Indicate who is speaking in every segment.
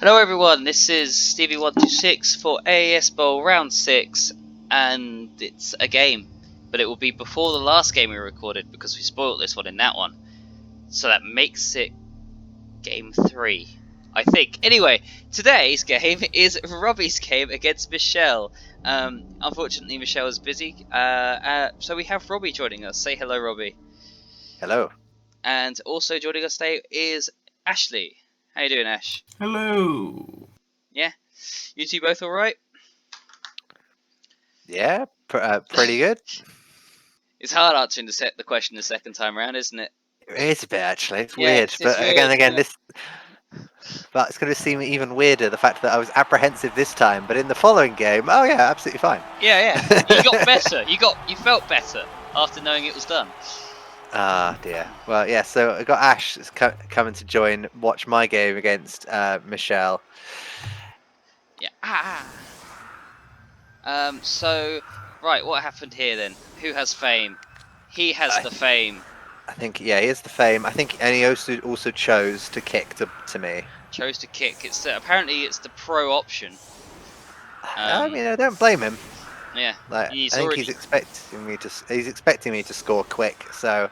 Speaker 1: Hello everyone, this is Stevie126 for AAS Bowl Round 6, and it's a game, but it will be before the last game we recorded because we spoiled this one in that one. So that makes it Game 3, I think. Anyway, today's game is Robbie's game against Michele. Unfortunately Michele is busy, so we have Robbie joining us. Say hello, Robbie.
Speaker 2: Hello.
Speaker 1: And also joining us today is Ashley. How you doing, Ash?
Speaker 3: Hello.
Speaker 1: Yeah? You two both alright?
Speaker 2: Yeah, pretty good.
Speaker 1: It's hard answering the question the second time around, isn't it?
Speaker 2: It is a bit actually. It's
Speaker 1: Yeah,
Speaker 2: weird,
Speaker 1: it's
Speaker 2: but
Speaker 1: weird,
Speaker 2: again,
Speaker 1: yeah.
Speaker 2: but it's going to seem even weirder the fact that I was apprehensive this time, but in the following game, oh yeah, absolutely fine.
Speaker 1: Yeah. You got better. You felt better after knowing it was done.
Speaker 2: Ah dear. Well, yeah. So I got Ash coming to watch my game against Michele.
Speaker 1: Yeah. So, right, what happened here then? Who has fame? He has the fame.
Speaker 2: I think he has the fame. I think, and he also chose to kick to me.
Speaker 1: Chose to kick. Apparently it's the pro option.
Speaker 2: I mean, I don't blame him.
Speaker 1: Yeah.
Speaker 2: Like, I think he's expecting me to score quick. So.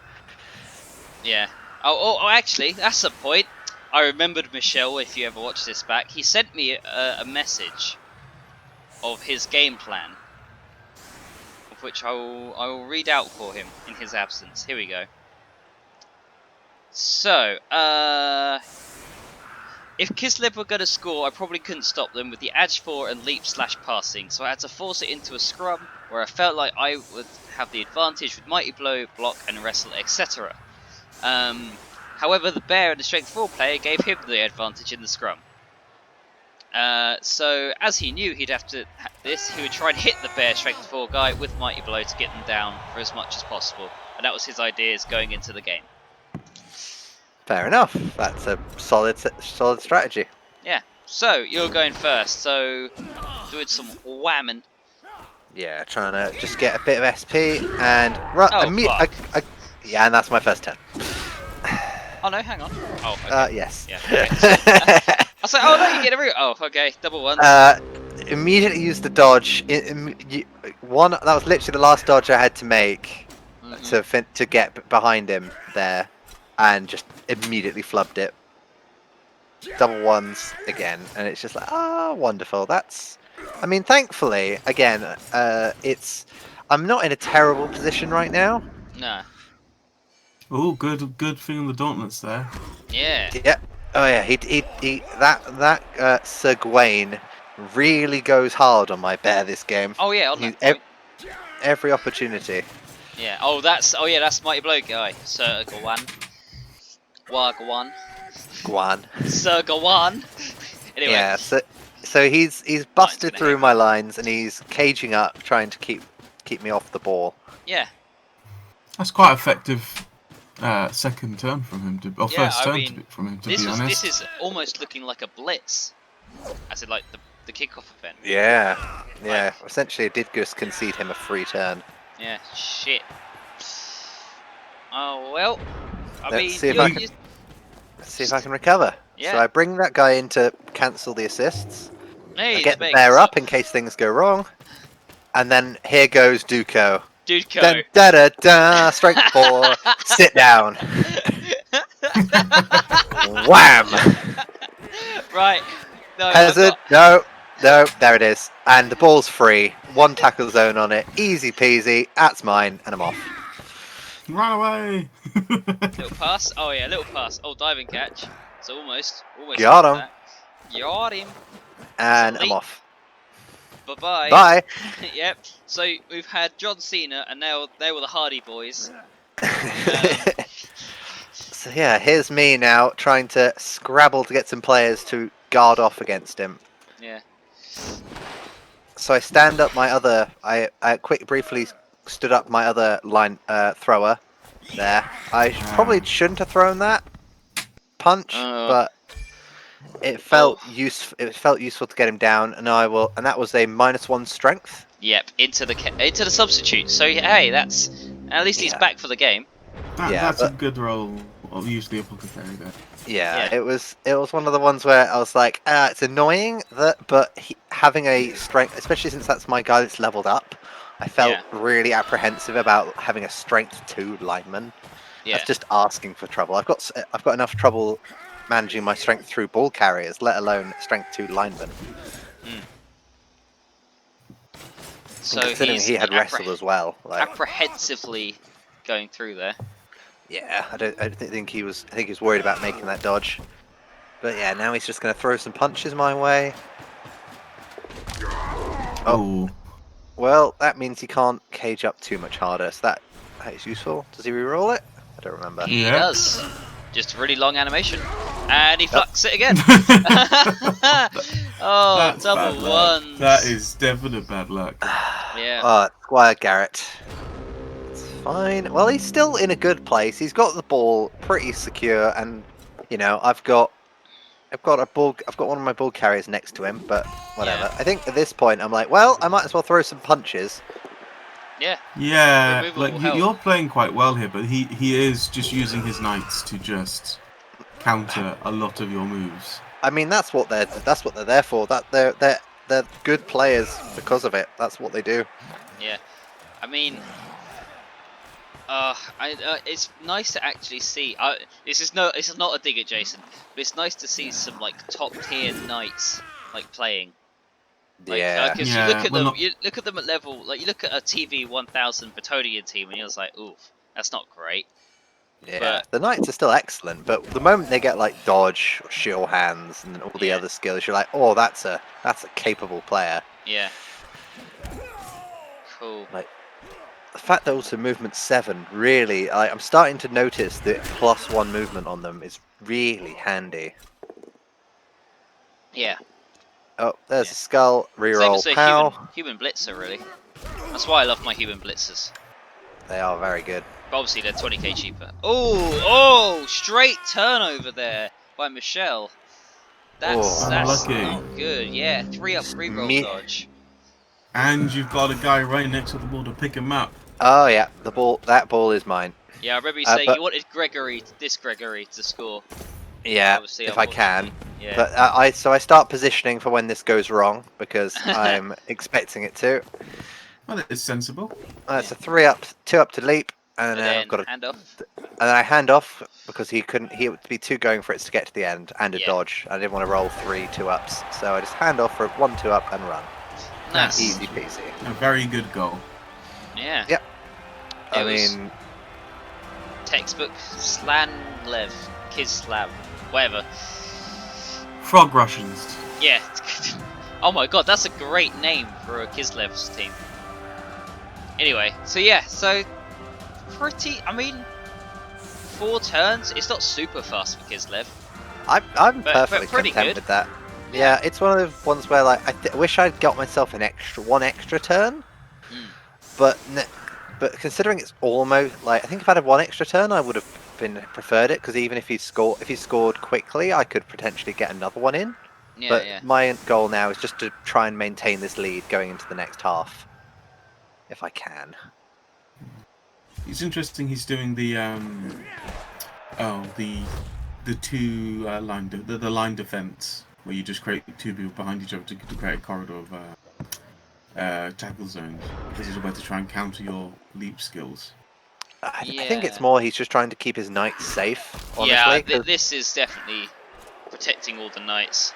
Speaker 1: Yeah. Oh, actually, that's a point. I remembered Michele. If you ever watch this back, he sent me a message of his game plan, of which I will read out for him in his absence. Here we go. So, if Kislev were going to score, I probably couldn't stop them with the edge 4 and leap/passing, so I had to force it into a scrum where I felt like I would have the advantage with mighty blow, block and wrestle, etc. However, the bear and the strength 4 player gave him the advantage in the scrum. So, as he knew he'd have to this, he would try and hit the bear strength 4 guy with mighty blow to get them down for as much as possible, and that was his ideas going into the game.
Speaker 2: Fair enough. That's a solid strategy.
Speaker 1: Yeah. So you're going first. So doing some whamming.
Speaker 2: Yeah, trying to just get a bit of SP and yeah, and that's my first turn.
Speaker 1: Oh no, hang on. Oh, okay.
Speaker 2: Yes.
Speaker 1: Yeah. Okay. I was like, oh no, you get every. Oh, okay, double one.
Speaker 2: Immediately use the dodge. That was literally the last dodge I had to make to get behind him there, and just immediately flubbed it. Double ones again, and it's just like, wonderful. I mean, thankfully, again, I'm not in a terrible position right now.
Speaker 1: No.
Speaker 3: Oh, good thing on the gauntlets there.
Speaker 1: Yeah.
Speaker 2: Yeah. Oh yeah. That Sir Gawain really goes hard on my bear this game.
Speaker 1: Oh yeah, on that point.
Speaker 2: Every opportunity.
Speaker 1: Yeah. Oh, that's mighty blow guy, Sir Gawain. Wagwan.
Speaker 2: Guan.
Speaker 1: Sir Gawain. Anyway.
Speaker 2: Yeah. So he's busted through my lines and he's caging up, trying to keep me off the ball.
Speaker 1: Yeah.
Speaker 3: That's quite effective. Second turn from him first turn from him. To be honest,
Speaker 1: this is almost looking like a blitz, as in like the kickoff event.
Speaker 2: Yeah. Yeah. Essentially, I did just concede him a free turn.
Speaker 1: Yeah. Shit. Oh well.
Speaker 2: Let's see if I can recover.
Speaker 1: Yeah.
Speaker 2: So I bring that guy in to cancel the assists.
Speaker 1: Hey,
Speaker 2: I get the bear up in case things go wrong. And then here goes Duco.
Speaker 1: Dun,
Speaker 2: da da da, strength 4, sit down. Wham!
Speaker 1: Right. No,
Speaker 2: Hazard, no, there it is. And the ball's free. 1 tackle zone on it. Easy peasy. That's mine, and I'm off.
Speaker 3: Run away!
Speaker 1: Little pass. Oh yeah, little pass. Oh, diving catch. So almost.
Speaker 2: Got him.
Speaker 1: Got him.
Speaker 2: And I'm off.
Speaker 1: Bye-bye.
Speaker 2: Bye.
Speaker 1: Yep. So we've had John Cena, and now they were the Hardy Boys.
Speaker 2: So yeah, here's me now trying to scrabble to get some players to guard off against him.
Speaker 1: Yeah.
Speaker 2: So I stand up my other. I briefly stood up my other line thrower. There. I probably shouldn't have thrown that punch, but it felt useful to get him down, and that was a -1 strength.
Speaker 1: Yep, into the substitute. So hey, that's at least he's back for the game.
Speaker 3: That's a good roll. use the apothecary there.
Speaker 2: Yeah, it was one of the ones where I was like, it's annoying but having a strength, especially since that's my guy that's leveled up, I felt really apprehensive about having a strength 2 lineman. That's just asking for trouble. I've got enough trouble managing my strength through ball carriers, let alone strength 2 linemen.
Speaker 1: So
Speaker 2: considering he had wrestle as well, like,
Speaker 1: apprehensively going through there.
Speaker 2: Yeah, I don't think he was. I think he was worried about making that dodge. But yeah, now he's just going to throw some punches my way. Oh, well, that means he can't cage up too much harder. So that is useful. Does he reroll it? I don't remember.
Speaker 1: He does. Just a really long animation, and he flux it again. Oh,
Speaker 3: That's
Speaker 1: double ones.
Speaker 3: That is definite bad luck.
Speaker 1: Yeah.
Speaker 2: Squire Garrett. It's fine. Well, he's still in a good place. He's got the ball pretty secure, and I've got one of my ball carriers next to him, but whatever.
Speaker 1: Yeah.
Speaker 2: I think at this point I'm like, well, I might as well throw some punches.
Speaker 1: Yeah.
Speaker 3: Yeah, like you're playing quite well here, but he is just using his knights to just counter a lot of your moves.
Speaker 2: I mean, that's what they're there for. That they're good players because of it. That's what they do.
Speaker 1: Yeah. I mean, it's nice to actually see. This is not a dig at Jason, but it's nice to see some like top tier knights like playing. Like,
Speaker 2: yeah.
Speaker 1: Because you look at them, you look at them at level. Like you look at a TV 1000 Bretonian team, and you're just like, oof, that's not great.
Speaker 2: Yeah,
Speaker 1: but
Speaker 2: the knights are still excellent, but the moment they get like dodge, or shield hands, and all the other skills, you're like, oh, that's a capable player.
Speaker 1: Yeah. Cool.
Speaker 2: Like the fact that also movement 7 really, I'm starting to notice that +1 movement on them is really handy.
Speaker 1: Yeah.
Speaker 2: Oh, there's a skull. Reroll.
Speaker 1: Same as
Speaker 2: Pow.
Speaker 1: human blitzer, really. That's why I love my human blitzers.
Speaker 2: They are very good.
Speaker 1: But obviously, they're 20k cheaper. Oh, straight turnover there by Michele. That's not good. Yeah, 3-up reroll dodge.
Speaker 3: And you've got a guy right next to the ball to pick him up.
Speaker 2: Oh yeah, that ball is mine.
Speaker 1: Yeah, I remember you saying you wanted this Gregory to score.
Speaker 2: Yeah, if I can.
Speaker 1: Yeah.
Speaker 2: But I start positioning for when this goes wrong because I'm expecting it to.
Speaker 3: Well, it's sensible.
Speaker 2: It's a 3-up, 2-up to leap, and then I've got
Speaker 1: hand off.
Speaker 2: And then I hand off because he would be 2 going for it to get to the end and a dodge. I didn't want to roll 3 2-ups, so I just hand off for 1 2-up and run.
Speaker 1: Nice.
Speaker 2: Easy peasy.
Speaker 3: A very good goal.
Speaker 1: Yeah.
Speaker 2: Yep. I mean,
Speaker 1: textbook Slanlev, Kislav, whatever.
Speaker 2: Frog Russians.
Speaker 1: Yeah. Oh my god, that's a great name for a Kislev's team. Anyway, so pretty. I mean, 4 turns. It's not super fast for Kislev.
Speaker 2: I'm perfectly
Speaker 1: pretty
Speaker 2: content
Speaker 1: good
Speaker 2: with that. Yeah, it's one of those ones where like I wish I'd got myself one extra turn, but considering it's almost like I think if I'd had 1 extra turn, I would have preferred it because even if he scored quickly, I could potentially get another one in. But my goal now is just to try and maintain this lead going into the next half, if I can.
Speaker 3: It's interesting. He's doing the two line defense where you just create 2 people behind each other to create a corridor of tackle zones. This is a way to try and counter your leap skills.
Speaker 2: I think it's more he's just trying to keep his knights safe. Honestly,
Speaker 1: yeah, this is definitely protecting all the knights.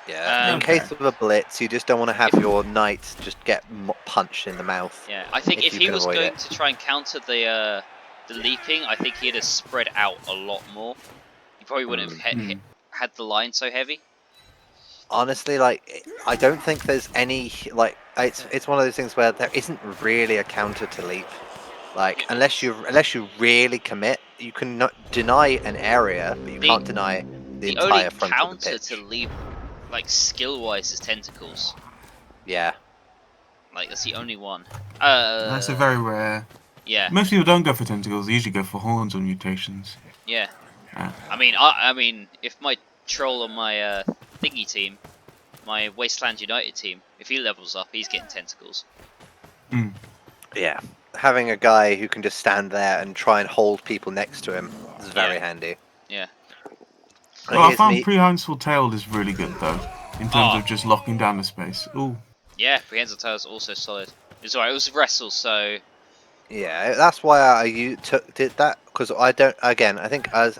Speaker 2: Yeah, in case of a blitz, you just don't want to have your knight just get punched in the mouth.
Speaker 1: Yeah, I think if he was going to try and counter the leaping, I think he'd have spread out a lot more. He probably wouldn't have had the line so heavy.
Speaker 2: Honestly, like I don't think there's any like it's one of those things where there isn't really a counter to leap. Like unless you really commit, you can not deny an area, but you can't deny the entire front of the pitch.
Speaker 1: The only counter to leap, like skill-wise, is tentacles.
Speaker 2: Yeah.
Speaker 1: Like that's the only one.
Speaker 3: That's a very rare.
Speaker 1: Yeah.
Speaker 3: Most people don't go for tentacles; they usually go for horns or mutations.
Speaker 1: Yeah. I mean, if my troll on my thingy team, my Wasteland United team, if he levels up, he's getting tentacles.
Speaker 2: Yeah. having a guy who can just stand there and try and hold people next to him is very handy.
Speaker 1: Yeah.
Speaker 2: And
Speaker 3: Well, I
Speaker 2: here's
Speaker 3: found
Speaker 2: me.
Speaker 3: prehensile tailed is really good though, in terms
Speaker 1: Oh.
Speaker 3: of just locking down the space. Ooh.
Speaker 1: Yeah, prehensile tail is also solid. It's alright. It was wrestle, so
Speaker 2: Yeah, that's why did that, because I don't. Again, I think as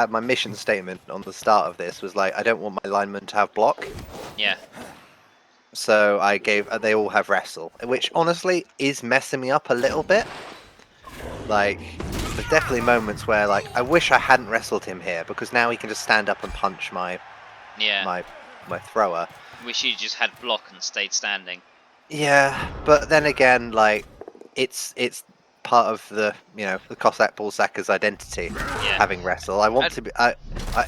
Speaker 2: my mission statement on the start of this was like, I don't want my linemen to have block,
Speaker 1: yeah.
Speaker 2: so I gave they all have wrestle, which honestly is messing me up a little bit. Like, there's definitely moments where like I wish I hadn't wrestled him here, because now he can just stand up and punch my
Speaker 1: Yeah.
Speaker 2: my thrower.
Speaker 1: Wish you just had block and stayed standing.
Speaker 2: Yeah, but then again, like it's part of the the Kossack Ballsackers identity,
Speaker 1: Yeah.
Speaker 2: having wrestle. I want to be.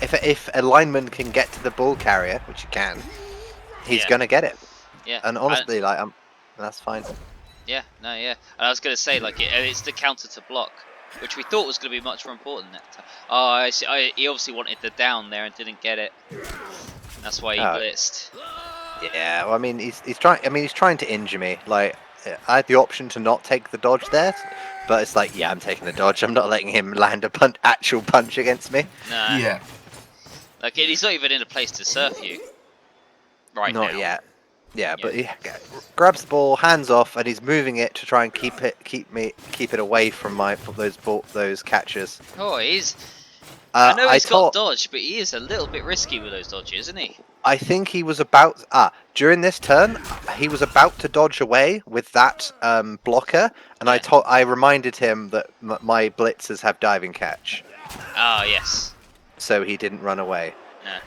Speaker 2: If a lineman can get to the ball carrier, which he can, he's
Speaker 1: Yeah.
Speaker 2: gonna get it.
Speaker 1: Yeah.
Speaker 2: And honestly, that's fine.
Speaker 1: Yeah. No. Yeah. And I was gonna say like it's the counter to block, which we thought was gonna be much more important that time. Oh, I see. He obviously wanted the down there and didn't get it. That's why he blitzed.
Speaker 2: Yeah, well, I mean, he's trying. I mean, he's trying to injure me. Like, I had the option to not take the dodge there, but it's like, yeah, I'm taking the dodge. I'm not letting him land a actual punch against me.
Speaker 1: Nah.
Speaker 3: Yeah.
Speaker 1: Like he's not even in a place to surf you. Right now.
Speaker 2: Not yet. Yeah, but he grabs the ball, hands off, and he's moving it to try and keep it away from those catchers.
Speaker 1: Oh, he's. I know he's got
Speaker 2: thought,
Speaker 1: dodge, but he is a little bit risky with those dodges, isn't he?
Speaker 2: I think he was about during this turn, he was about to dodge away with that blocker, and I reminded him that my blitzers have diving catch.
Speaker 1: Ah, yes.
Speaker 2: So he didn't run away.
Speaker 1: No.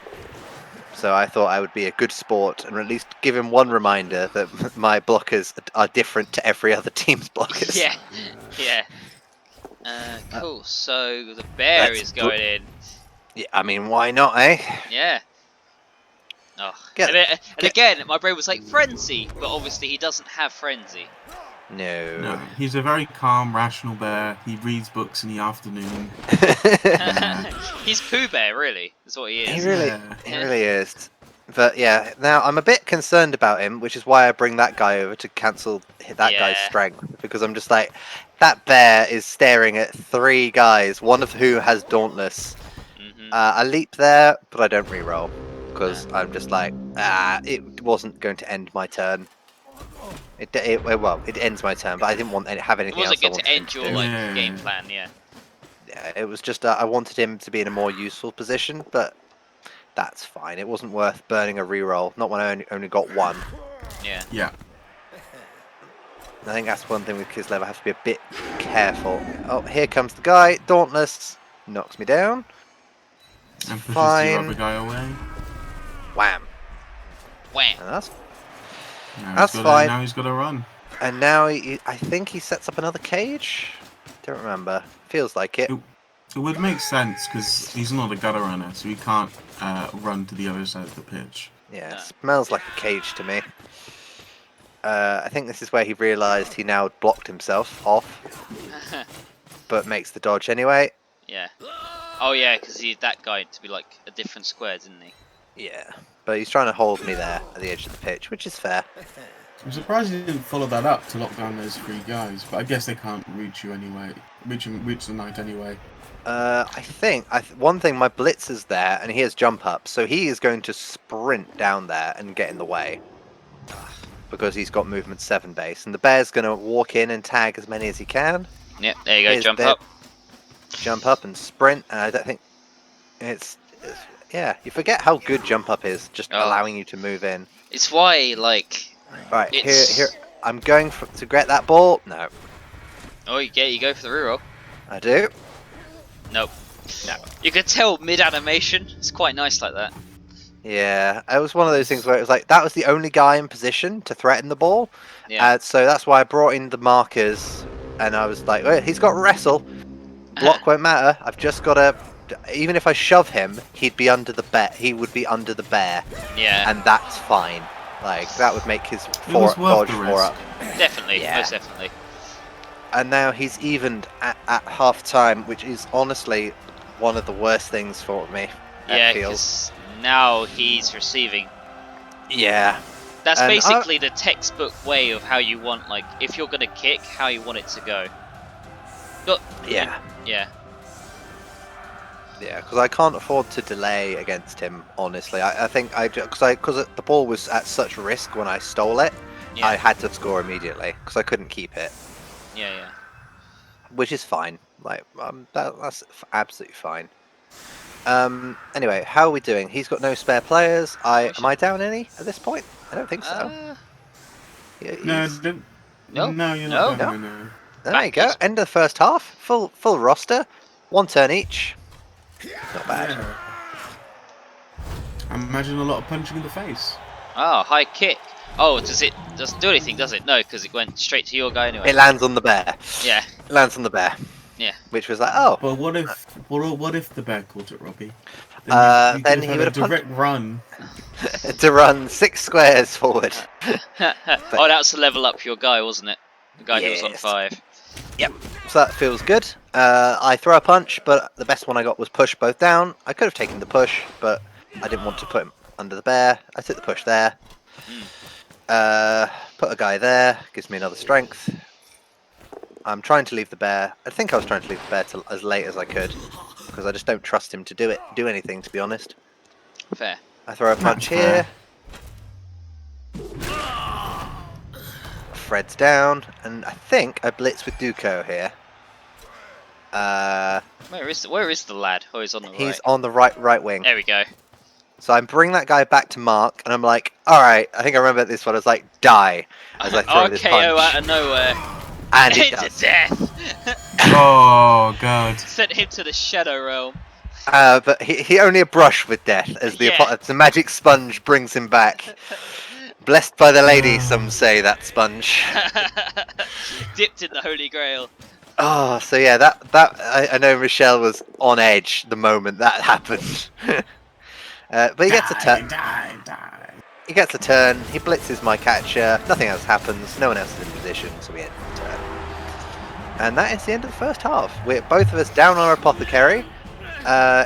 Speaker 2: So I thought I would be a good sport and at least give him one reminder that my blockers are different to every other team's blockers.
Speaker 1: Yeah. Yeah. Cool. So the bear is going in.
Speaker 2: Yeah, I mean, why not, eh?
Speaker 1: Yeah. Oh. And again, my brain was like frenzy, but obviously he doesn't have frenzy.
Speaker 2: No.
Speaker 3: He's a very calm, rational bear. He reads books in the afternoon.
Speaker 1: He's Pooh Bear, really. That's what he is.
Speaker 2: He really is. But yeah, now I'm a bit concerned about him, which is why I bring that guy over to cancel that guy's strength. Because I'm just like, that bear is staring at 3 guys, one of who has Dauntless. I leap there, but I don't reroll. Because I'm just like, it wasn't going to end my turn. It ends my turn, but I didn't want to have anything else.
Speaker 1: It wasn't going to end your game plan, yeah.
Speaker 2: Yeah, it was just I wanted him to be in a more useful position, but that's fine. It wasn't worth burning a reroll. Not when I only got 1.
Speaker 1: Yeah.
Speaker 3: Yeah.
Speaker 2: I think that's one thing with Kislev. I have to be a bit careful. Oh, here comes the guy. Dauntless knocks me down. It's
Speaker 3: And pushes
Speaker 2: fine.
Speaker 3: the other guy away.
Speaker 2: Wham.
Speaker 1: Wham.
Speaker 2: And
Speaker 3: Now
Speaker 2: that's
Speaker 3: he's
Speaker 2: fine.
Speaker 3: Now he's got to run.
Speaker 2: And now I think he sets up another cage. Don't remember. Feels like it.
Speaker 3: It would make sense because he's not a gutter runner, so he can't run to the other side of the pitch.
Speaker 2: Yeah, it smells like a cage to me. I think this is where he realised he now blocked himself off, but makes the dodge anyway.
Speaker 1: Yeah. Oh yeah, because he need that guy to be like a different square, didn't he?
Speaker 2: Yeah, but he's trying to hold me there at the edge of the pitch, which is fair.
Speaker 3: I'm surprised he didn't follow that up to lock down those 3 guys, but I guess they can't reach you anyway. Reach the knight anyway.
Speaker 2: I think one thing, my blitz is there, and he has jump up, so he is going to sprint down there and get in the way. Because he's got movement 7 base, and the bear's going to walk in and tag as many as he can.
Speaker 1: Yep, there you go,
Speaker 2: Jump up and sprint, and I don't think yeah, you forget how good jump up is, just allowing you to move in.
Speaker 1: It's why, like...
Speaker 2: Right, here, I'm going to get that ball. No.
Speaker 1: Oh, you go for the reroll.
Speaker 2: I do.
Speaker 1: Nope. No. You could tell mid-animation, it's quite nice like that.
Speaker 2: Yeah, it was one of those things where it was like, that was the only guy in position to threaten the ball.
Speaker 1: Yeah.
Speaker 2: So that's why I brought in the markers, and I was like, well, he's got wrestle. Block won't matter. I've just got to... Even if I shove him, he'd be under the bear. He would be under the bear.
Speaker 1: Yeah.
Speaker 2: And that's fine. Like, that would make his dodge 4 up.
Speaker 1: Definitely,
Speaker 2: Yeah.
Speaker 1: most definitely.
Speaker 2: And now he's evened at half time, which is honestly one of the worst things for me.
Speaker 1: Yeah, because now he's receiving.
Speaker 2: Yeah.
Speaker 1: That's
Speaker 2: And
Speaker 1: basically the textbook way of how you want, like, if you're gonna kick, how you want it to go. But,
Speaker 2: Yeah.
Speaker 1: yeah.
Speaker 2: Yeah, because I can't afford to delay against him. Honestly, I think because the ball was at such risk when I stole it,
Speaker 1: Yeah.
Speaker 2: I had to score immediately because I couldn't keep it,
Speaker 1: Yeah.
Speaker 2: which is fine. Like that's absolutely fine. Anyway, how are we doing? He's got no spare players. Am I down any at this point? I don't think so.
Speaker 3: No,
Speaker 1: No.
Speaker 3: no, you're
Speaker 1: No.
Speaker 3: not down no.
Speaker 2: There you go. End of the first half. Full roster. 1 turn each. Not bad.
Speaker 3: Yeah. I imagine a lot of punching in the face.
Speaker 1: Oh, high kick. Oh, doesn't do anything, does it? No, because it went straight to your guy anyway.
Speaker 2: It lands on the bear.
Speaker 1: Yeah.
Speaker 2: It lands on the bear.
Speaker 1: Yeah.
Speaker 2: Which was like, oh.
Speaker 3: But what if the bear caught it, Robbie?
Speaker 2: Then he would have
Speaker 3: direct run
Speaker 2: to run 6 squares forward.
Speaker 1: Oh, that's to level up your guy, wasn't it? The guy who was on
Speaker 2: Yes.
Speaker 1: 5.
Speaker 2: Yep. So that feels good. I throw a punch, but the best one I got was push both down. I could have taken the push, but I didn't want to put him under the bear. I took the push there. Put a guy there. Gives me another strength. I'm trying to leave the bear. I think I was trying to leave the bear till as late as I could, because I just don't trust him to do anything, to be honest.
Speaker 1: Fair.
Speaker 2: I throw a punch here. Fred's down, and I think I blitz with Duco here.
Speaker 1: Where is the lad? Oh, he's on the right.
Speaker 2: He's on the right wing.
Speaker 1: There we go.
Speaker 2: So I bring that guy back to Mark, and I'm like, all right. I think I remember this one. I was like, die as I throw this punch.
Speaker 1: RKO out of nowhere.
Speaker 2: And it
Speaker 1: Into
Speaker 2: does.
Speaker 1: death.
Speaker 3: Oh god.
Speaker 1: Sent him to the shadow realm.
Speaker 2: But he only a brush with death as the magic sponge brings him back. Blessed by the lady, some say that sponge.
Speaker 1: Dipped in the Holy Grail.
Speaker 2: Oh, so yeah, I know Michele was on edge the moment that happened. But he gets a turn.
Speaker 3: Die.
Speaker 2: He gets a turn. He blitzes my catcher. Nothing else happens. No one else is in position, so we end the turn. And that is the end of the first half. We're both of us down on our apothecary.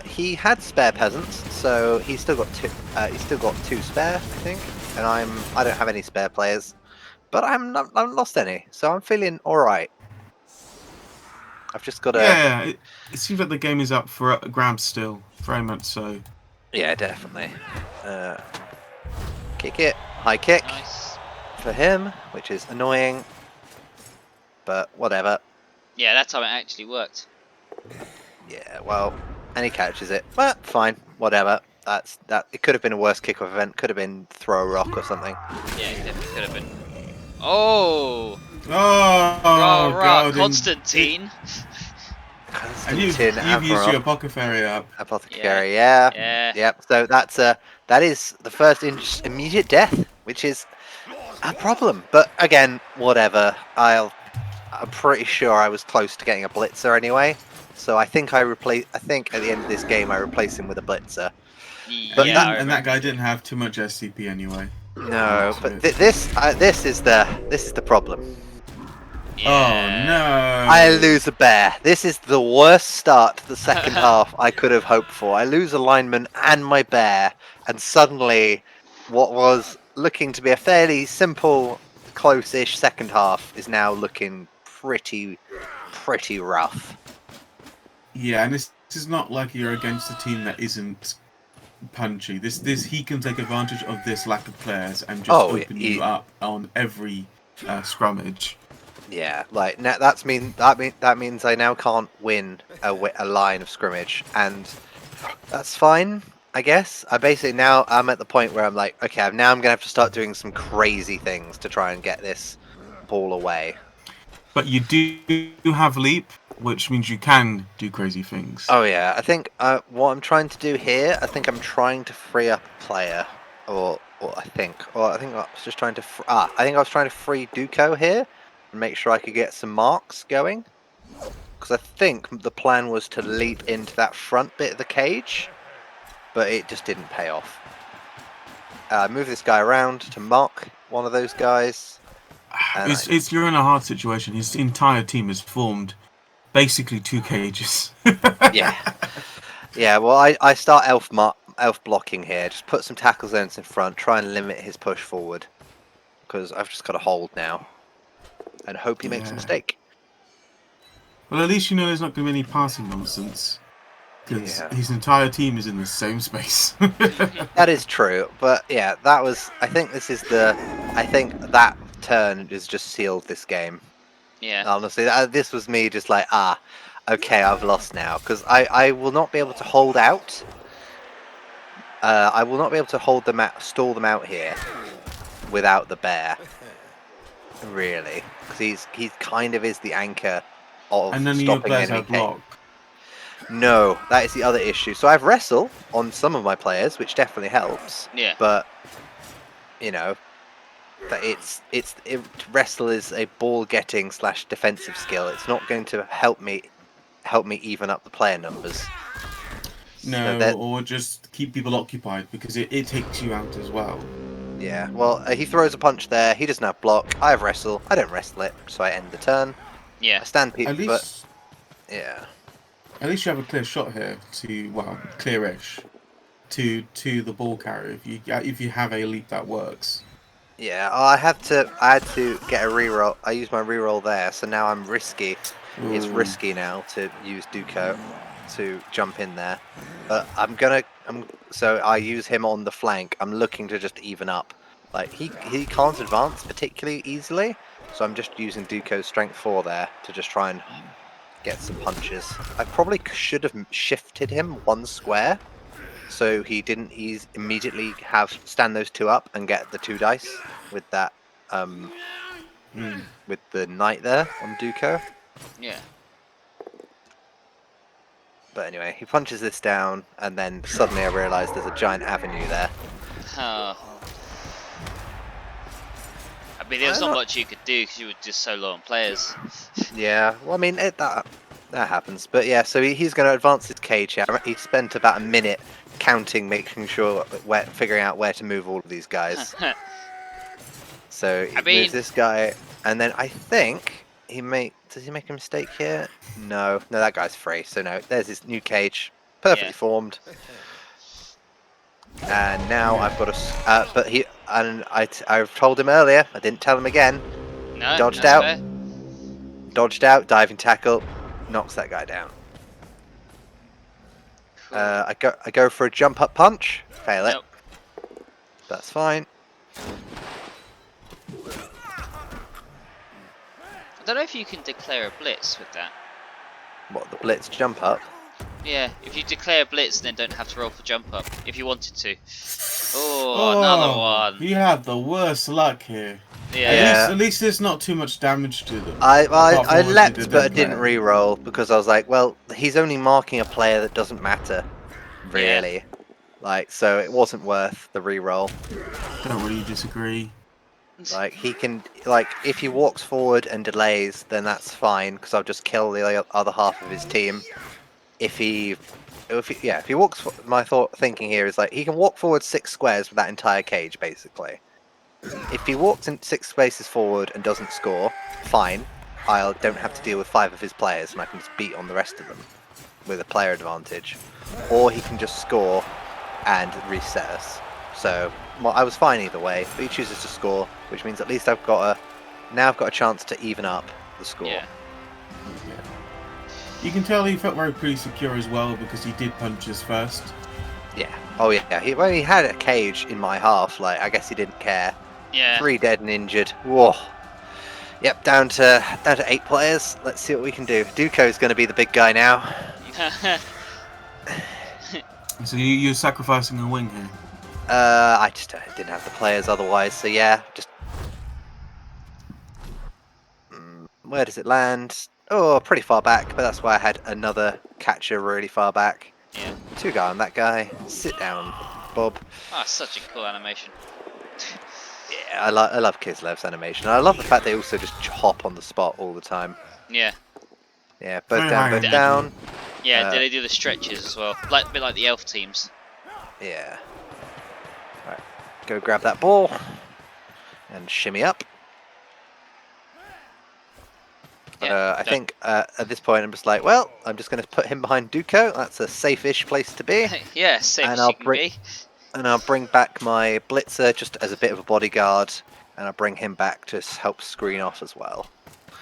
Speaker 2: He had spare peasants, so he's still got 2. He's still got 2 spare, I think. And I don't have any spare players, but I haven't lost any, so I'm feeling all right. I've just got to.
Speaker 3: Yeah, it seems like the game is up for grabs still, very much so.
Speaker 2: Yeah, definitely. Kick it, high kick
Speaker 1: Nice.
Speaker 2: for him, which is annoying, but whatever.
Speaker 1: Yeah, that time it actually worked.
Speaker 2: Yeah, well, and he catches it. But fine, whatever. That. It could have been a worse kickoff event. Could have been throw a rock or something.
Speaker 1: Yeah, it definitely could have been. Oh!
Speaker 3: Oh, God.
Speaker 1: Constantine!
Speaker 3: And you've used your apothecary up.
Speaker 2: Apothecary, yeah. Yep. So that is the first immediate death, which is a problem. But again, whatever. I'm pretty sure I was close to getting a blitzer anyway. So I think at the end of this game I replace him with a blitzer.
Speaker 3: But that guy didn't have too much SCP anyway.
Speaker 2: No, but this is the problem.
Speaker 1: Yeah.
Speaker 3: Oh no!
Speaker 2: I lose a bear. This is the worst start to the second half I could have hoped for. I lose a lineman and my bear, and suddenly, what was looking to be a fairly simple, close-ish second half is now looking pretty rough.
Speaker 3: Yeah, and this is not like you're against a team that isn't punchy. This he can take advantage of this lack of players and just open you up on every scrummage.
Speaker 2: Yeah, like that means I now can't win a line of scrimmage, and that's fine, I guess. I'm at the point where I'm like, okay, now I'm gonna have to start doing some crazy things to try and get this ball away.
Speaker 3: But you do have leap, which means you can do crazy things.
Speaker 2: Oh yeah, I think what I'm trying to do here, I think I'm trying to free up a player, I think I was just trying to I think I was trying to free Duco here. Make sure I could get some marks going, because I think the plan was to leap into that front bit of the cage, but it just didn't pay off. Move this guy around to mark one of those guys.
Speaker 3: You're in a hard situation. His entire team is formed basically 2 cages.
Speaker 2: Yeah. Well, I start elf blocking here. Just put some tackle zones in front, try and limit his push forward. because I've just got to hold now and hope he makes a
Speaker 3: Yeah.
Speaker 2: mistake.
Speaker 3: Well, at least you know there's not going to be any passing nonsense. Because
Speaker 2: Yeah.
Speaker 3: his entire team is in the same space.
Speaker 2: That is true, but yeah, that was. I think this is the. I think that turn has just sealed this game.
Speaker 1: Yeah.
Speaker 2: Honestly, this was me just like, okay, I've lost now because I will not be able to hold out. I will not be able to hold them out, stall them out here without the bear. Really, because he kind of is the anchor of
Speaker 3: And none of your
Speaker 2: stopping
Speaker 3: players
Speaker 2: enemy
Speaker 3: have block.
Speaker 2: No, that is the other issue. So I've wrestle on some of my players, which definitely helps.
Speaker 1: Yeah.
Speaker 2: But you know, that wrestle is a ball getting / defensive skill. It's not going to help me even up the player numbers. So
Speaker 3: No,
Speaker 2: that
Speaker 3: or just keep people occupied because it takes you out as well.
Speaker 2: yeah. Well, he throws a punch there. He doesn't have block. I have wrestle. I don't wrestle it, so I end the turn.
Speaker 1: Yeah.
Speaker 2: I stand people,
Speaker 3: At
Speaker 2: but
Speaker 3: least,
Speaker 2: yeah.
Speaker 3: at least you have a clear shot here to clearish to the ball carrier if you have a leap that works.
Speaker 2: Yeah, I had to get a reroll. I used my reroll there, so now I'm risky. It's
Speaker 3: Ooh.
Speaker 2: risky now to use Duco to jump in there. But so I use him on the flank. I'm looking to just even up. Like he can't advance particularly easily, so I'm just using Duco's strength 4 there to just try and get some punches. I probably should have shifted him 1 square so he didn't immediately stand those 2 up and get the 2 dice with that with the knight there on Duco.
Speaker 1: Yeah.
Speaker 2: But anyway, he punches this down, and then suddenly I realise there's a giant avenue there.
Speaker 1: Oh. I mean, there's not much you could do because you were just so low on players.
Speaker 2: Yeah, well, I mean that happens. But yeah, so he's going to advance his cage here. He spent about a minute counting, making sure figuring out where to move all of these guys. So he moves this guy, and then I think does he make a mistake here? No, that guy's free. So no, there's his new cage, perfectly formed. And now I've got I've told him earlier. I didn't tell him again.
Speaker 1: No,
Speaker 2: Dodged
Speaker 1: that's
Speaker 2: out.
Speaker 1: fair.
Speaker 2: Dodged out. Diving tackle, knocks that guy down.
Speaker 1: Cool.
Speaker 2: I go for a jump up punch. Fail it.
Speaker 1: Nope.
Speaker 2: That's fine.
Speaker 1: I don't know if you can declare a blitz with that.
Speaker 2: What, the blitz jump up?
Speaker 1: Yeah, if you declare a blitz, then don't have to roll for jump up if you wanted to. Oh, another one.
Speaker 3: You have the worst luck here.
Speaker 1: Yeah.
Speaker 3: At least there's not too much damage to them.
Speaker 2: I leapt, but I didn't re-roll because I was like, well, he's only marking a player that doesn't matter, really.
Speaker 1: Yeah.
Speaker 2: Like, so it wasn't worth the re-roll.
Speaker 3: Don't really disagree.
Speaker 2: Like, he can, like, if he walks forward and delays, then that's fine because I'll just kill the other half of his team. If he walks, my thinking here is like he can walk forward 6 squares with that entire cage, basically. If he walks in 6 spaces forward and doesn't score, fine. I don't have to deal with 5 of his players, and I can just beat on the rest of them with a player advantage. Or he can just score and reset us. So, well, I was fine either way, but he chooses to score, which means at least I've got a chance to even up the score.
Speaker 1: Yeah.
Speaker 3: You can tell he felt very pretty secure as well because he did punches first.
Speaker 2: Yeah. Oh yeah. He had a cage in my half. Like, I guess he didn't care.
Speaker 1: Yeah.
Speaker 2: 3 dead and injured. Whoa. Yep. Down to 8 players. Let's see what we can do. Duco's going to be the big guy now.
Speaker 3: So you're sacrificing a wing here.
Speaker 2: I just didn't have the players otherwise. So yeah, just. Where does it land? Oh, pretty far back, but that's why I had another catcher really far back.
Speaker 1: Yeah.
Speaker 2: 2 guy on that guy. Sit down, Bob.
Speaker 1: Ah, such a cool animation.
Speaker 2: Yeah, I love Kislev's animation. I love the fact they also just hop on the spot all the time.
Speaker 1: Yeah.
Speaker 2: Yeah, both down, both
Speaker 3: Very
Speaker 2: down.
Speaker 1: Yeah, did they do the stretches as well? A bit like the elf teams.
Speaker 2: Yeah. Right, go grab that ball and shimmy up.
Speaker 1: Yeah,
Speaker 2: I think at this point I'm just like, well, I'm just going to put him behind Duco. That's a safe-ish place to be.
Speaker 1: Yeah, safe
Speaker 2: And
Speaker 1: as you can be.
Speaker 2: And I'll bring back my blitzer just as a bit of a bodyguard and I bring him back to help screen off as well.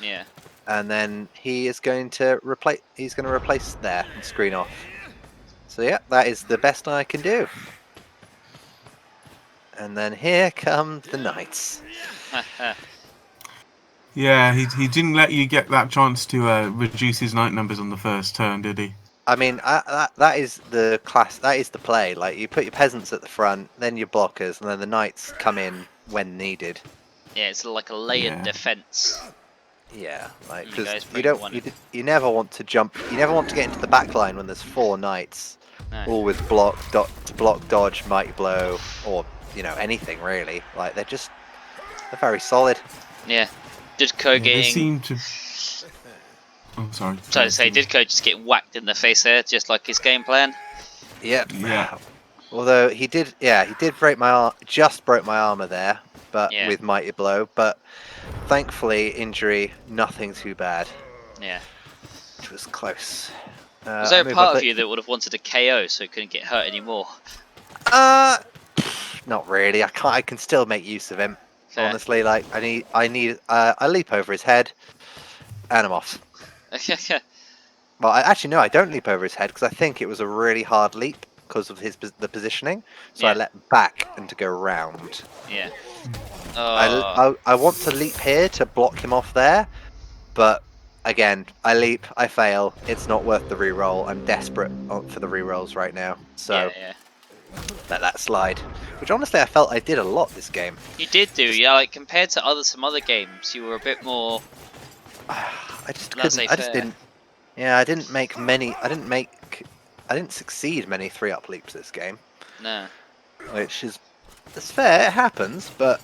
Speaker 1: Yeah.
Speaker 2: And then he is going to replace. He's going to replace there and screen off. So yeah, that is the best I can do. And then here come the knights.
Speaker 3: Yeah, he didn't let you get that chance to reduce his knight numbers on the first turn, did he?
Speaker 2: I mean, that is the class. That is the play. Like, you put your peasants at the front, then your blockers, and then the knights come in when needed.
Speaker 1: Yeah, it's like a layered defense.
Speaker 2: Yeah, like,
Speaker 1: You guys
Speaker 2: because
Speaker 1: bring
Speaker 2: you never want to jump. You never want to get into the back line when there's 4 knights,
Speaker 1: No.
Speaker 2: all with block, dodge, mighty blow, or anything really. Like, they're very solid.
Speaker 1: Yeah. Did Ko
Speaker 3: They seem to. Oh, sorry.
Speaker 1: Sorry to say, did Ko just get whacked in the face there, just like his game plan?
Speaker 2: Yep.
Speaker 3: Yeah.
Speaker 2: Although he did break my arm, just broke my armor there, but with mighty blow. But thankfully, injury, nothing too bad.
Speaker 1: Yeah.
Speaker 2: Which was close.
Speaker 1: Was there a part of you that would have wanted a KO so it couldn't get hurt anymore?
Speaker 2: Not really. I can still make use of him.
Speaker 1: Fair.
Speaker 2: Honestly, like I leap over his head, and I'm off. Well, I don't leap over his head because I think it was a really hard leap because of the positioning. So I let back and to go round.
Speaker 1: Yeah.
Speaker 2: I want to leap here to block him off there, but again, I leap, I fail. It's not worth the reroll. I'm desperate for the rerolls right now, so let that slide. Which honestly, I felt I did a lot this game.
Speaker 1: You did do, yeah. Like compared to some other games, you were a bit more.
Speaker 2: I just didn't. Yeah, I didn't make many. I didn't succeed many 3-up leaps this game.
Speaker 1: No.
Speaker 2: Which is, it's fair. It happens, but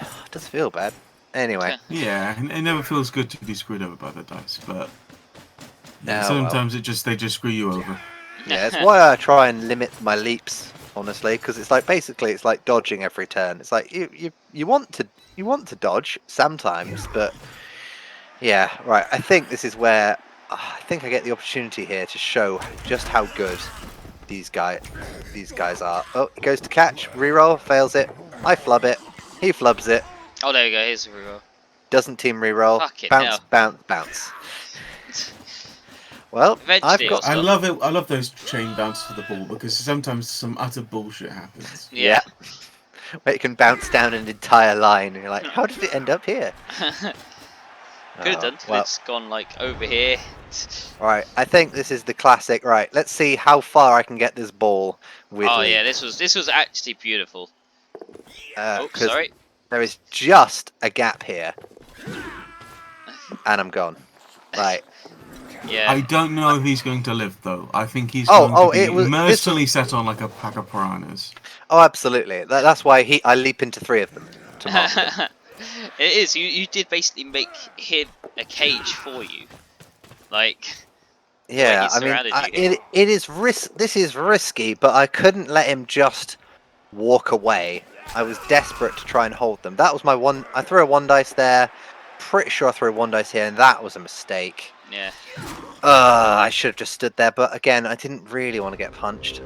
Speaker 2: it does feel bad. Anyway.
Speaker 3: Yeah, it never feels good to be screwed over by the dice, but
Speaker 2: No,
Speaker 3: sometimes they just screw you over.
Speaker 2: Yeah, it's why I try and limit my leaps, honestly, because it's like basically it's like dodging every turn. It's like you want to dodge sometimes, but yeah, right. I think this is where I think I get the opportunity here to show just how good these guys are. Oh, he goes to catch, reroll, fails it. I flub it. He flubs it.
Speaker 1: Oh, there you go. Here's a reroll.
Speaker 2: Doesn't team reroll.
Speaker 1: Fuck it,
Speaker 2: Bounce, bounce, bounce. Well,
Speaker 1: Eventually
Speaker 3: I love it. I love those chain bounces for the ball because sometimes some utter bullshit happens.
Speaker 1: Yeah.
Speaker 2: Where it can bounce down an entire line, and you're like, how did it end up here?
Speaker 1: Could have done.
Speaker 2: Well.
Speaker 1: It's gone like over here.
Speaker 2: Right, I think this is the classic. Right, let's see how far I can get this ball with.
Speaker 1: Oh yeah, this was actually beautiful. Oh, sorry.
Speaker 2: There is just a gap here, and I'm gone. Right.
Speaker 1: Yeah.
Speaker 3: I don't know if he's going to live though. I think he's going to be mercilessly set on like a pack of piranhas.
Speaker 2: Oh, absolutely. That's why I leap into 3 of them to mark them.
Speaker 1: It is. You did basically make him a cage for you, like.
Speaker 2: Yeah, I mean, it is This is risky, but I couldn't let him just walk away. I was desperate to try and hold them. That was my one. I threw a 1 dice there. Pretty sure I threw a 1 dice here, and that was a mistake.
Speaker 1: Yeah.
Speaker 2: I should have just stood there, but again, I didn't really want to get punched.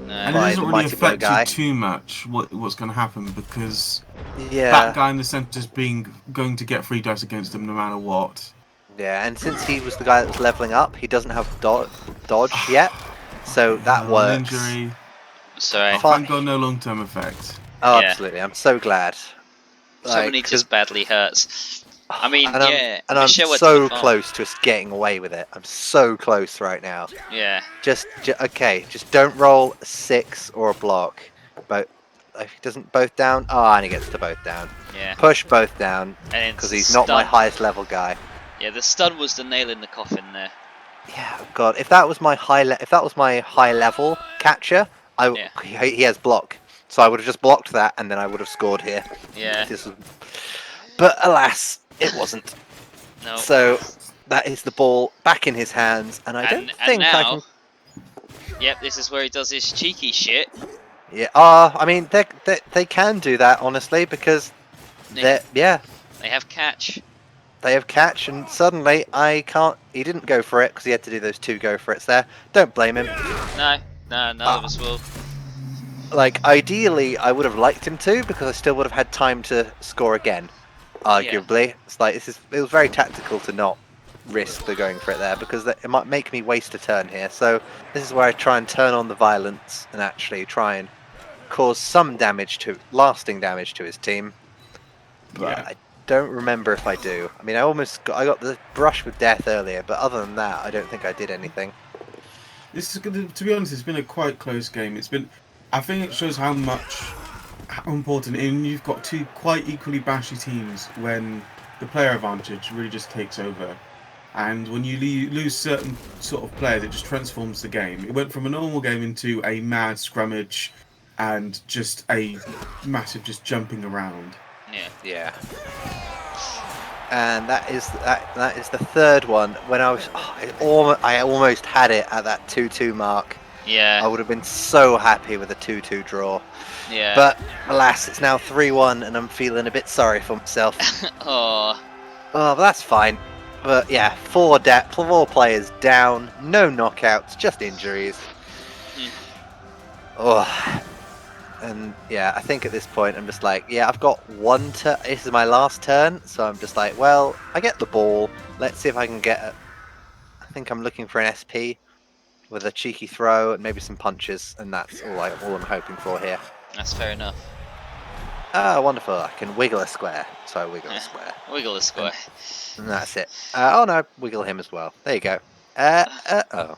Speaker 3: And it doesn't really affect you too much what's going to happen because that guy in the centre is going to get 3 dice against him no matter what.
Speaker 2: Yeah, and since he was the guy that was leveling up, he doesn't have dodge yet, so that works.
Speaker 3: Injury.
Speaker 1: Sorry.
Speaker 3: Thank God, no long-term effect.
Speaker 2: Oh, absolutely! I'm so glad.
Speaker 1: So many just badly hurts. I mean,
Speaker 2: and I'm so close to us getting away with it. I'm so close right now.
Speaker 1: Yeah.
Speaker 2: Just don't roll a 6 or a block. But if he doesn't both down, and he gets to both down.
Speaker 1: Yeah.
Speaker 2: Push both down because he's not my highest level guy.
Speaker 1: Yeah, the stun was the nail in the coffin there.
Speaker 2: Yeah, God, if that was my high level catcher, he has block. So I would have just blocked that, and then I would have scored here.
Speaker 1: Yeah.
Speaker 2: But alas, it wasn't.
Speaker 1: No.
Speaker 2: So that is the ball back in his hands, and I don't think I can.
Speaker 1: Yep, this is where he does his cheeky shit.
Speaker 2: Yeah. I mean, they can do that honestly because they
Speaker 1: have catch.
Speaker 2: They have catch, and suddenly I can't. He didn't go for it because he had to do those 2 go for it's there. Don't blame him.
Speaker 1: No, none of us will.
Speaker 2: like, ideally, I would have liked him to, because I still would have had time to score again. Arguably, it's like it was very tactical to not risk the going for it there, because it might make me waste a turn here. So this is where I try and turn on the violence and actually try and cause some lasting damage to his team. But
Speaker 3: Yeah.
Speaker 2: I don't remember if I do. I mean, I got the brush with death earlier, but other than that, I don't think I did anything.
Speaker 3: This is gonna, to be honest, it's been a quite close game. I think it shows how important, and you've got two quite equally bashy teams when the player advantage really just takes over. And when you lose certain sort of players, it just transforms the game. It went from a normal game into a mad scrummage and just a massive just jumping around.
Speaker 2: Yeah. And that is the third one. When I almost had it at that 2-2 mark.
Speaker 1: Yeah.
Speaker 2: I would have been so happy with a 2-2 draw.
Speaker 1: Yeah.
Speaker 2: But alas, it's now 3-1, and I'm feeling a bit sorry for myself.
Speaker 1: Oh.
Speaker 2: Oh, but that's fine. But yeah, 4 players down, no knockouts, just injuries. Oh. And yeah, I think at this point I'm just like, yeah, I've got one turn. This is my last turn, so I'm just like, well, I get the ball. Let's see if I can get I think I'm looking for an SP with a cheeky throw and maybe some punches, and that's all I'm hoping for here.
Speaker 1: That's fair enough.
Speaker 2: Ah, wonderful. I can wiggle a square. So I wiggle a square.
Speaker 1: Wiggle the square.
Speaker 2: And that's it. Oh no, wiggle him as well. There you go. Oh.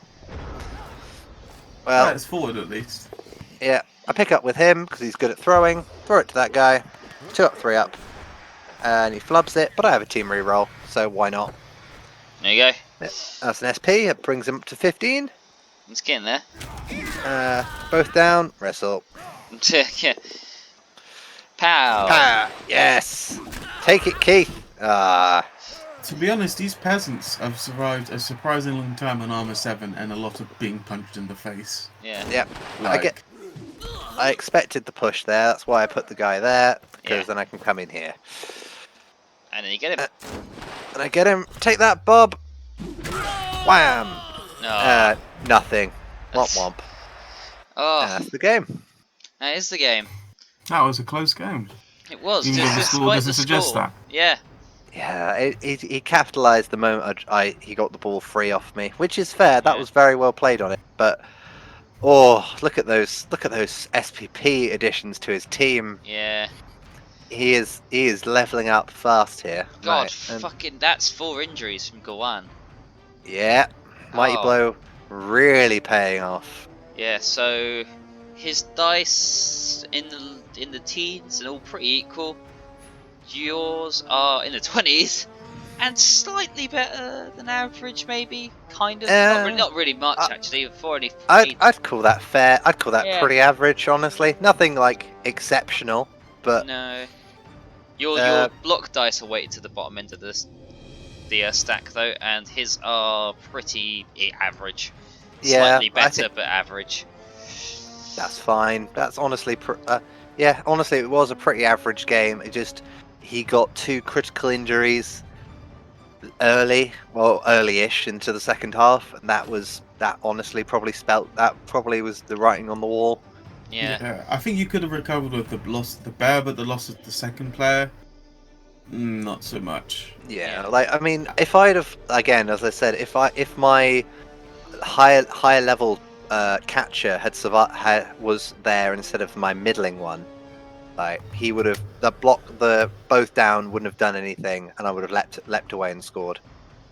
Speaker 2: Well,
Speaker 3: That's forward at least.
Speaker 2: yeah, I pick up with him because he's good at throwing. Throw it to that guy. 2 up, 3 up. And he flubs it, but I have a team reroll, so why not?
Speaker 1: There you go.
Speaker 2: That's an SP. It brings him up to 15.
Speaker 1: It's getting there.
Speaker 2: Both down. Wrestle.
Speaker 1: Yeah. Pow.
Speaker 2: Ah, yes. Take it, Keith.
Speaker 3: To be honest, these peasants have survived a surprisingly long time on armor 7 and a lot of being punched in the face.
Speaker 1: Yeah.
Speaker 2: Yep.
Speaker 3: Like,
Speaker 2: I expected the push there. That's why I put the guy there, because
Speaker 1: Yeah.
Speaker 2: then I can come in here.
Speaker 1: And then you get him.
Speaker 2: And I get him. Take that, Bob. Wham.
Speaker 1: No.
Speaker 2: Nothing. Womp womp.
Speaker 1: Oh,
Speaker 2: And that's the game.
Speaker 1: that is the game.
Speaker 3: that was a close game.
Speaker 1: It was.
Speaker 3: Even though
Speaker 1: Just
Speaker 3: the score
Speaker 1: despite
Speaker 3: doesn't
Speaker 1: the
Speaker 3: suggest
Speaker 1: score.
Speaker 3: that.
Speaker 1: Yeah.
Speaker 2: Yeah, he capitalised the moment he got the ball free off me, which is fair. That
Speaker 1: Yeah.
Speaker 2: was very well played on it. But look at those SPP additions to his team.
Speaker 1: Yeah.
Speaker 2: He is leveling up fast here.
Speaker 1: God,
Speaker 2: Right, and
Speaker 1: fucking, that's 4 injuries from Gawan.
Speaker 2: yeah, mighty
Speaker 1: Oh.
Speaker 2: blow really paying off.
Speaker 1: Yeah. So his dice in the teens and all pretty equal. Yours are in the 20s and slightly better than average, maybe. Kind of. Not really much actually. For only 14.
Speaker 2: I'd call that fair. I'd call that
Speaker 1: Yeah.
Speaker 2: pretty average, honestly. Nothing like exceptional, but
Speaker 1: No. Your block dice are weighted to the bottom end of the stack though, and his are pretty average.
Speaker 2: Yeah,
Speaker 1: Slightly
Speaker 2: I
Speaker 1: better,
Speaker 2: think-
Speaker 1: but average.
Speaker 2: that's fine. That's honestly, honestly, it was a pretty average game. He got 2 critical injuries early-ish into the second half, and that honestly probably was the writing on the wall.
Speaker 1: Yeah.
Speaker 3: I think you could have recovered with the loss of the bear, but the loss of the second player, not so much.
Speaker 2: Yeah,
Speaker 1: Yeah.
Speaker 2: like I mean, if I'd have again, as I said, if my higher level catcher had was there instead of my middling one, like he would have both down wouldn't have done anything, and I would have leapt away and scored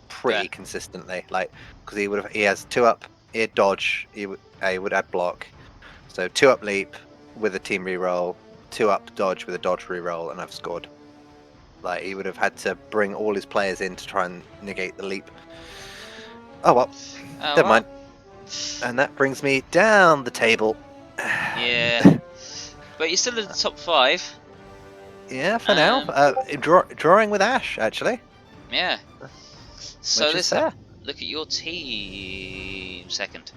Speaker 2: pretty
Speaker 1: Yeah.
Speaker 2: consistently. Like because he has 2 up, he had dodge, he would add block, so 2 up leap with a team reroll, 2 up dodge with a dodge reroll, and I've scored. Like he would have had to bring all his players in to try and negate the leap. Oh well,
Speaker 1: Oh,
Speaker 2: never
Speaker 1: well.
Speaker 2: mind. And that brings me down the table.
Speaker 1: Yeah. But you're still in the top 5.
Speaker 2: Yeah, for now. Drawing with Ash, actually.
Speaker 1: Yeah. So
Speaker 2: Which is
Speaker 1: let's
Speaker 2: fair.
Speaker 1: look at your team second.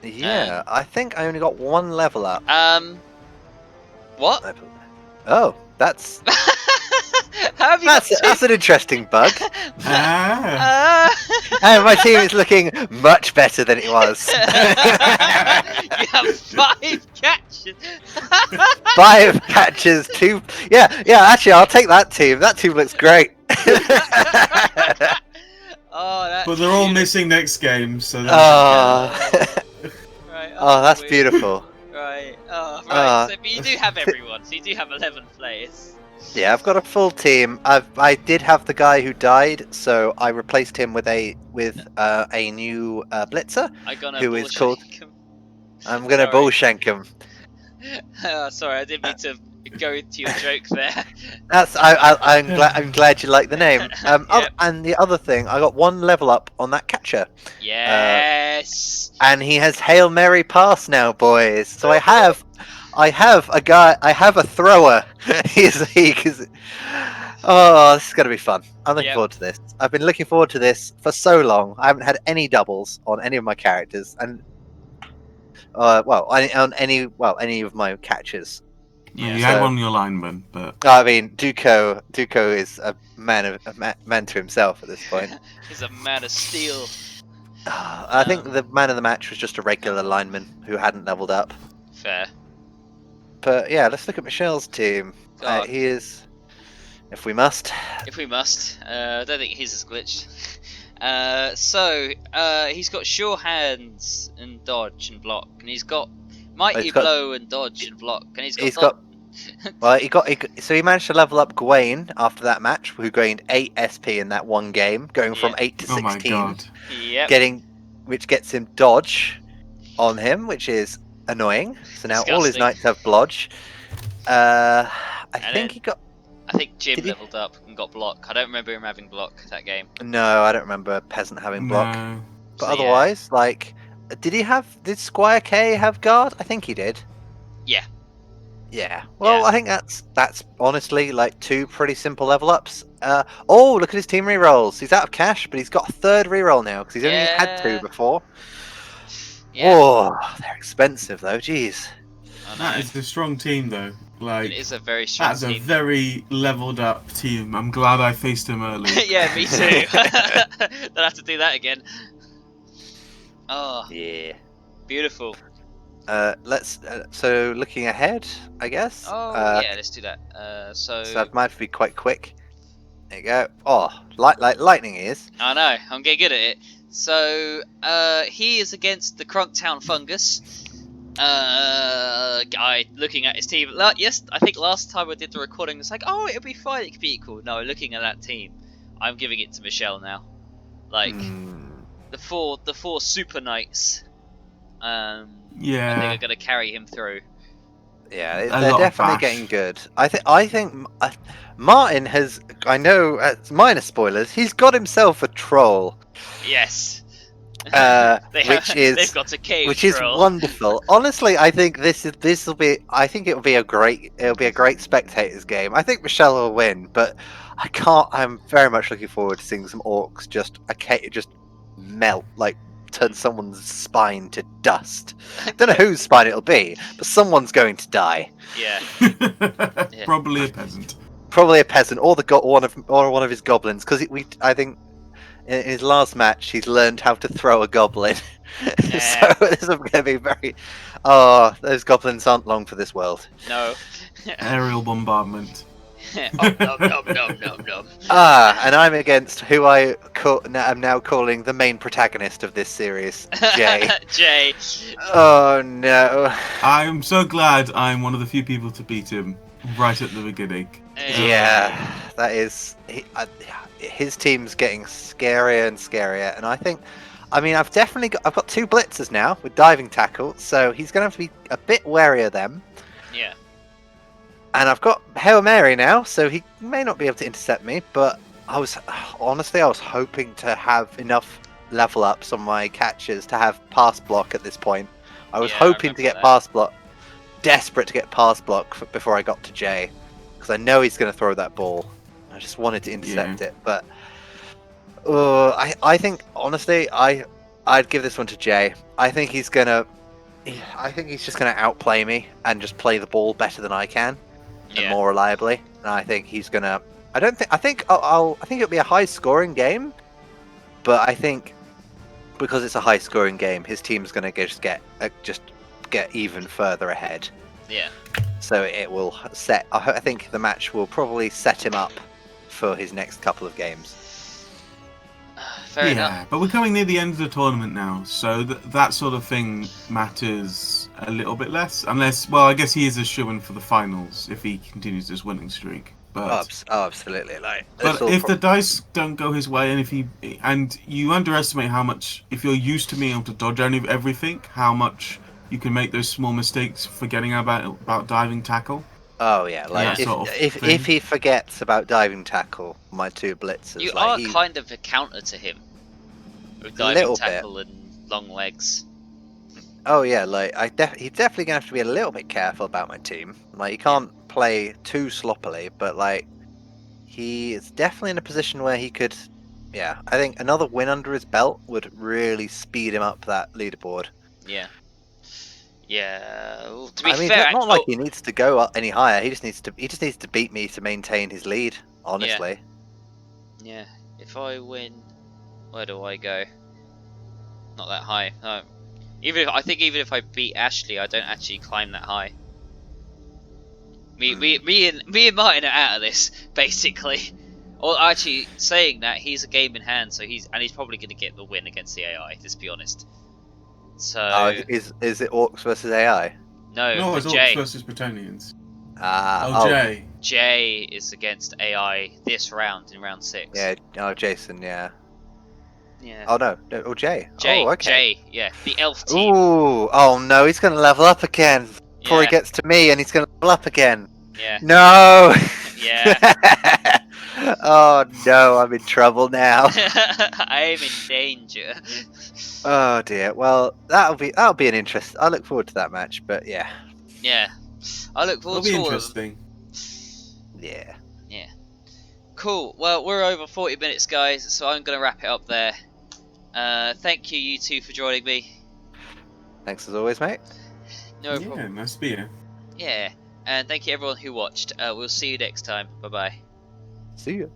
Speaker 2: Yeah, I think I only got 1 level up.
Speaker 1: What?
Speaker 2: Oh, that's
Speaker 1: How have you got two?
Speaker 2: That's an interesting bug.
Speaker 3: Ah.
Speaker 2: And my team is looking much better than it was.
Speaker 1: You have 5 catches.
Speaker 2: 5 catches, 2. Yeah. Actually, I'll take that team. That team looks great.
Speaker 1: Oh, that's
Speaker 3: But they're all
Speaker 1: beautiful.
Speaker 3: missing next game, so that's
Speaker 1: Right,
Speaker 2: Oh, that's
Speaker 1: weird.
Speaker 2: beautiful.
Speaker 1: Right. Oh, right. So, but you do have
Speaker 2: th-
Speaker 1: everyone. So you do have 11 players.
Speaker 2: Yeah, I've got a full team. I did have the guy who died, so I replaced him with a new blitzer.
Speaker 1: I'm gonna
Speaker 2: Who is called-
Speaker 1: bullshank him.
Speaker 2: I'm gonna
Speaker 1: Sorry.
Speaker 2: bullshank him.
Speaker 1: Oh, sorry, I didn't mean to go into your joke there.
Speaker 2: I'm glad you like the name.
Speaker 1: Yep.
Speaker 2: And the other thing, I got 1 level up on that catcher,
Speaker 1: Yes.
Speaker 2: and he has Hail Mary pass now, boys. So I have a guy. I have a thrower. Oh, this is gonna be fun. I'm looking
Speaker 1: Yep.
Speaker 2: forward to this. I've been looking forward to this for so long. I haven't had any doubles on any of my characters, and any of my catchers.
Speaker 3: You
Speaker 1: Yeah.
Speaker 3: had
Speaker 2: So-
Speaker 3: one on your lineman, but
Speaker 2: I mean, Duco is a man to himself at this point.
Speaker 1: He's a man of steel.
Speaker 2: I think the man of the match was just a regular lineman who hadn't leveled up.
Speaker 1: Fair.
Speaker 2: But yeah, let's look at Michelle's team.
Speaker 1: God.
Speaker 2: He is, if we must.
Speaker 1: If we must. I don't think his is glitched. He's got sure hands and dodge and block, and he's got mighty
Speaker 2: He's got-
Speaker 1: blow and dodge and block, and he's
Speaker 2: Well, so he managed to level up Gawain after that match, who gained 8 SP in that one game, going from
Speaker 1: Yeah.
Speaker 2: 8 to
Speaker 3: oh my
Speaker 2: 16,
Speaker 3: god.
Speaker 1: Yep.
Speaker 2: which gets him dodge on him, which is annoying. So now all his
Speaker 1: Disgusting.
Speaker 2: knights have blodge. I
Speaker 1: And
Speaker 2: think
Speaker 1: then-
Speaker 2: he got.
Speaker 1: I think Jim
Speaker 2: Did he?
Speaker 1: leveled up and got block. I don't remember him having block that game.
Speaker 2: No, I don't remember Peasant having block.
Speaker 3: No.
Speaker 2: But
Speaker 1: So, yeah.
Speaker 2: otherwise, did Squire K have guard? I think he did.
Speaker 1: Yeah.
Speaker 2: Yeah. Well,
Speaker 1: Yeah.
Speaker 2: I think that's honestly like 2 pretty simple level ups. Look at his team rerolls. He's out of cash, but he's got a 3rd reroll now because he's only had 2
Speaker 1: Yeah.
Speaker 2: before.
Speaker 1: Yeah.
Speaker 2: Whoa, they're expensive though. Jeez.
Speaker 1: I
Speaker 3: That
Speaker 1: know.
Speaker 3: is a strong team, though. Like,
Speaker 1: It is a very strong
Speaker 3: that's a
Speaker 1: team.
Speaker 3: very leveled up team. I'm glad I faced him early.
Speaker 1: Yeah, me too. Don't have to do that again. Oh,
Speaker 2: Yeah.
Speaker 1: beautiful.
Speaker 2: Let's. So looking ahead, I guess.
Speaker 1: Oh, yeah, let's do that.
Speaker 2: So that might be quite quick. There you go. Oh, like lightning is.
Speaker 1: I know, I'm getting good at it. So, he is against the Crunktown Fungus. Guy looking at his team. Yes, I think last time I did the recording, it's like, oh, it'll be fine, it could be equal. No, looking at that team, I'm giving it to Michele now. Like, the four Super Knights. I think
Speaker 3: Yeah.
Speaker 1: are going to carry him through.
Speaker 2: Yeah,
Speaker 3: A
Speaker 2: they're
Speaker 3: lot of
Speaker 2: definitely
Speaker 3: bash.
Speaker 2: getting good. I think Martin has. I know, minor spoilers. He's got himself a troll,
Speaker 1: Yes.
Speaker 2: which
Speaker 1: they've got a cave
Speaker 2: is
Speaker 1: troll.
Speaker 2: wonderful. Honestly, I think this will be. I think it'll be a great spectators game. I think Michele will win, but I can't. I'm very much looking forward to seeing some orcs just melt, like turn someone's spine to dust. Don't know whose spine it'll be, but someone's going to die.
Speaker 1: Yeah.
Speaker 3: Probably a peasant.
Speaker 2: Probably a peasant, or one of his goblins, because I think in his last match he's learned how to throw a goblin.
Speaker 1: Yeah.
Speaker 2: So this is going to be very. Oh, those goblins aren't long for this world.
Speaker 1: No.
Speaker 3: Aerial bombardment.
Speaker 1: Nom.
Speaker 2: And I'm against who I am now calling the main protagonist of this series, Jay.
Speaker 1: Jay.
Speaker 2: Oh no.
Speaker 3: I'm so glad I'm one of the few people to beat him right at the beginning.
Speaker 2: Yeah, that is. His team's getting scarier and scarier, and I think. I mean, I've got 2 blitzers now with diving tackle, so he's going to have to be a bit wary of them.
Speaker 1: Yeah.
Speaker 2: And I've got Hail Mary now, so he may not be able to intercept me, but I was hoping to have enough level ups on my catches to have pass block at this point. I was
Speaker 1: Yeah, I
Speaker 2: hoping to
Speaker 1: remember
Speaker 2: get
Speaker 1: that.
Speaker 2: pass block, desperate to get pass block before I got to Jay, because I know he's going to throw that ball. I just wanted to intercept it, but I think honestly, I'd give this one to Jay. I think he's just gonna outplay me and just play the ball better than I can. And
Speaker 1: Yeah.
Speaker 2: more reliably, and I think he's gonna I don't think. I think I think it'll be a high-scoring game, but I think because it's a high-scoring game, his team's going to just get even further ahead.
Speaker 1: Yeah.
Speaker 2: So it will set. I think the match will probably set him up for his next couple of games.
Speaker 1: Fair enough.
Speaker 3: But we're coming near the end of the tournament now, so that sort of thing matters a little bit less. Unless, well, I guess he is a shoo-in for the finals if he continues his winning streak. But
Speaker 2: absolutely.
Speaker 3: but if the dice don't go his way, and you underestimate how much, if you're used to being able to dodge everything, how much you can make those small mistakes forgetting about diving tackle.
Speaker 2: Oh yeah, like if he forgets about diving tackle, my 2 blitzers.
Speaker 1: You are kind of a counter to him with diving tackle and long legs.
Speaker 2: Oh yeah, like he's definitely gonna have to be a little bit careful about my team. Like he can't play too sloppily, but like he is definitely in a position where he could. Yeah, I think another win under his belt would really speed him up that leaderboard.
Speaker 1: Yeah. Yeah. Well, to be
Speaker 2: I mean,
Speaker 1: fair,
Speaker 2: it's not like he needs to go up any higher. He just needs to beat me to maintain his lead. Honestly.
Speaker 1: Yeah. If I win, where do I go? Not that high. No. Even if I beat Ashley, I don't actually climb that high. Me and Martin are out of this basically. Or actually, saying that, he's a game in hand, so he's probably going to get the win against the AI. Let's be honest. So
Speaker 2: is it Orcs versus AI?
Speaker 1: No,
Speaker 3: it's
Speaker 1: Jay.
Speaker 3: Orcs versus Bretonians.
Speaker 2: Jay.
Speaker 1: Jay is against AI this round in round 6.
Speaker 2: Yeah. Jason. Yeah.
Speaker 1: Yeah.
Speaker 2: Oh no. Jay.
Speaker 1: Jay.
Speaker 2: Oh, okay.
Speaker 1: Jay. Yeah. The elf team.
Speaker 2: Ooh. Oh no. He's gonna level up again before he gets to me, and he's gonna level up again.
Speaker 1: Yeah.
Speaker 2: No.
Speaker 1: Yeah.
Speaker 2: Oh no. I'm in trouble now.
Speaker 1: I am in danger.
Speaker 2: Oh dear. Well, that'll be an interest. I look forward to that match. But yeah.
Speaker 1: Yeah. I look forward
Speaker 3: It'll be
Speaker 1: to
Speaker 3: interesting.
Speaker 2: Yeah.
Speaker 1: Yeah. Cool. Well, we're over 40 minutes, guys, so I'm going to wrap it up there. Thank you two, for joining me.
Speaker 2: Thanks as always, mate.
Speaker 1: No problem.
Speaker 3: Yeah, nice to be here.
Speaker 1: Yeah. And thank you everyone who watched. We'll see you next time. Bye-bye.
Speaker 2: See you.